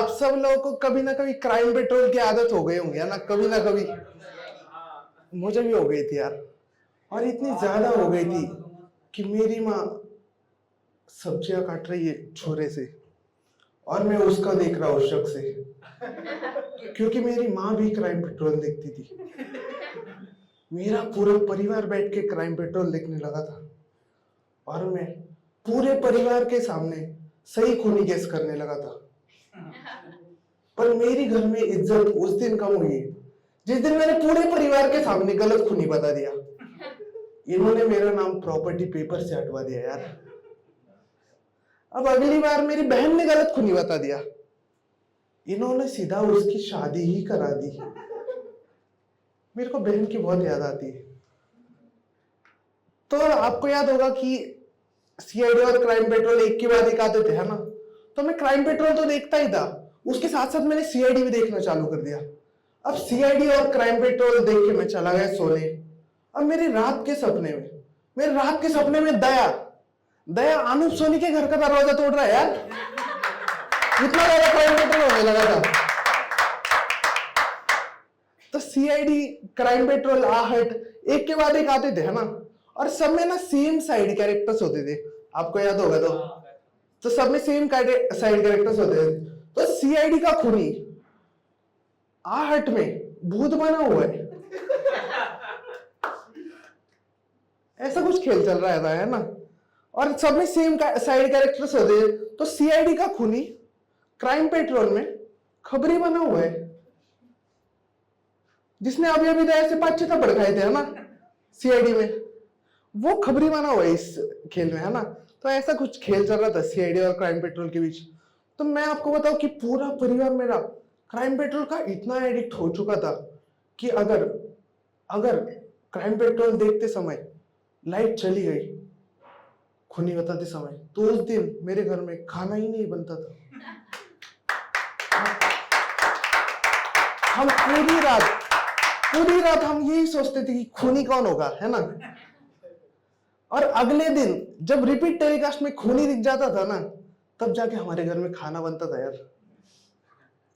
आप सब लोगों को कभी ना कभी क्राइम पेट्रोल की आदत हो गई होंगी है ना, कभी ना कभी। मुझे भी हो गई थी यार, और इतनी ज्यादा हो गई थी कि मेरी माँ सब्जियां काट रही है छोरे से, और मैं उसका देख रहा हूँ शक से, क्योंकि मेरी माँ भी क्राइम पेट्रोल देखती थी। मेरा पूरा परिवार बैठ के क्राइम पेट्रोल देखने लगा था, और मैं पूरे परिवार के सामने सही खूनी गेस करने लगा था। पर मेरी घर में इज्जत उस दिन कम हुई जिस दिन मैंने पूरे परिवार के सामने गलत खूनी बता दिया। इन्होंने मेरा नाम प्रॉपर्टी पेपर से हटवा दिया यार। अब अगली बार मेरी बहन ने गलत खूनी बता दिया, इन्होंने सीधा उसकी शादी ही करा दी। मेरे को बहन की बहुत याद आती है। तो आपको याद होगा कि सीआईडी और क्राइम पेट्रोल एक के बाद एक आते थे, है ना? तो मैं क्राइम पेट्रोल तो देखता ही था, उसके साथ साथ मैंने सीआईडी भी देखना चालू कर दिया। अब सीआईडी और क्राइम पेट्रोल देख के मैं चला गया सोने। अब मेरे रात के सपने में दया दया अनूप सोनी के घर का दरवाजा तोड़ रहा है यार। इतना ज्यादा क्राइम पेट्रोल होने लगा था। तो सीआईडी, क्राइम पेट्रोल, आहट एक के बाद एक आते थे, है ना? और सब में ना सेम साइड कैरेक्टर्स होते थे, आपको याद होगा। तो सब में सेम साइड कैरेक्टर्स होते थे। तो सीआईडी का खूनी आहट में भूत बना हुआ है, ऐसा कुछ खेल चल रहा था, है ना? और सब में सेम साइड कैरेक्टर्स होते थे। तो सीआईडी का खूनी क्राइम पेट्रोल में खबरी बना हुआ है, जिसने अभी अभी ऐसे 5-6 थप्पड़ खाए थे, है ना? सीआईडी में वो खबरी बना हुआ है इस खेल में, है ना? तो ऐसा कुछ खेल चल रहा था सीआईडी और क्राइम पेट्रोल के बीच। तो मैं आपको बताऊं कि पूरा परिवार मेरा क्राइम पेट्रोल का इतना एडिक्ट हो चुका था कि अगर अगर क्राइम पेट्रोल देखते समय लाइट चली गई खूनी बताते समय, तो उस दिन मेरे घर में खाना ही नहीं बनता था। हम पूरी रात हम यही सोचते थे कि खूनी कौन होगा, है ना? और अगले दिन जब रिपीट टेलीकास्ट में खूनी दिख जाता था ना, तब जाके हमारे घर में खाना बनता था यार।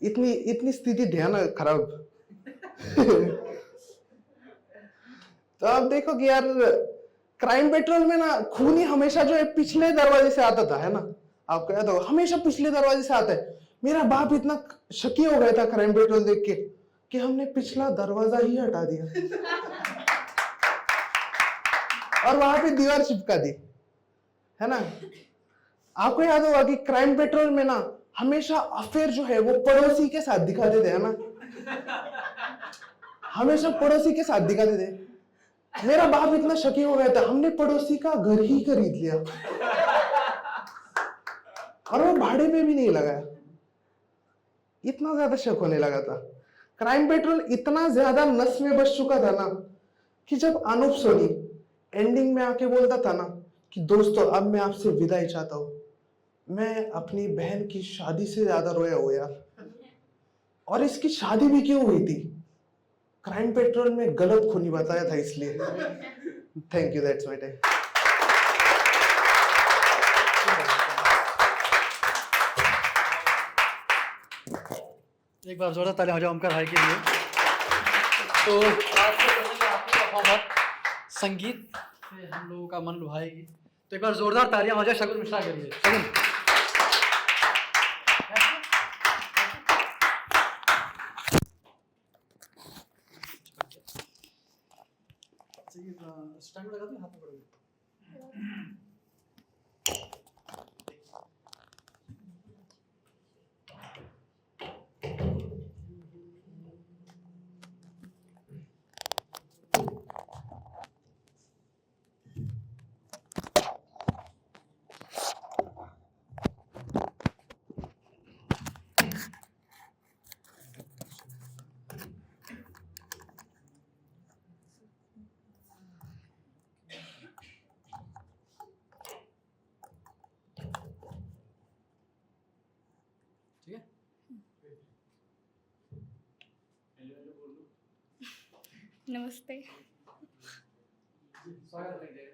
इतनी स्थिति थी ना खराब। तो आप देखो कि यार क्राइम पेट्रोल में ना खूनी हमेशा जो है पिछले दरवाजे से आता था, है ना? आपको याद होगा, हमेशा पिछले दरवाजे से आता है। मेरा बाप इतना शकी हो गया था क्राइम पेट्रोल देख के कि हमने पिछला दरवाजा ही हटा दिया और वहां पे दीवार चिपका दी, है ना? आपको याद होगा कि क्राइम पेट्रोल में ना हमेशा अफेयर जो है वो पड़ोसी के साथ दिखाते थे, है ना? हमेशा पड़ोसी के साथ दिखाते थे। मेरा बाप इतना शकी हो गया था, हमने पड़ोसी का घर ही खरीद लिया और वो भाड़े पे भी नहीं लगाया। इतना ज्यादा शक होने लगा था। क्राइम पेट्रोल इतना ज्यादा नस में बस चुका था ना कि जब अनूप सोनी एंडिंग में आके बोलता था ना कि दोस्तों अब मैं आपसे विदाई चाहता हूं, मैं अपनी बहन की शादी से ज्यादा रोया हूं यार। और इसकी शादी भी क्यों हुई थी? क्राइम पेट्रोल में गलत खूनी बताया था इसलिए। Thank you, that's my time. एक बार जोरदार तालियां हो जाए ओमकार भाई के लिए। तो आज के परफॉर्मर संगीत से हम लोगों का मन लुभाएगी, तो एक बार जोरदार तालियां हो जाए शगुन मिश्रा के लिए। शगुन स्टैंड लगा दो, हाथ में पकड़ोगे। ठीक है, नमस्ते। स्वागत है।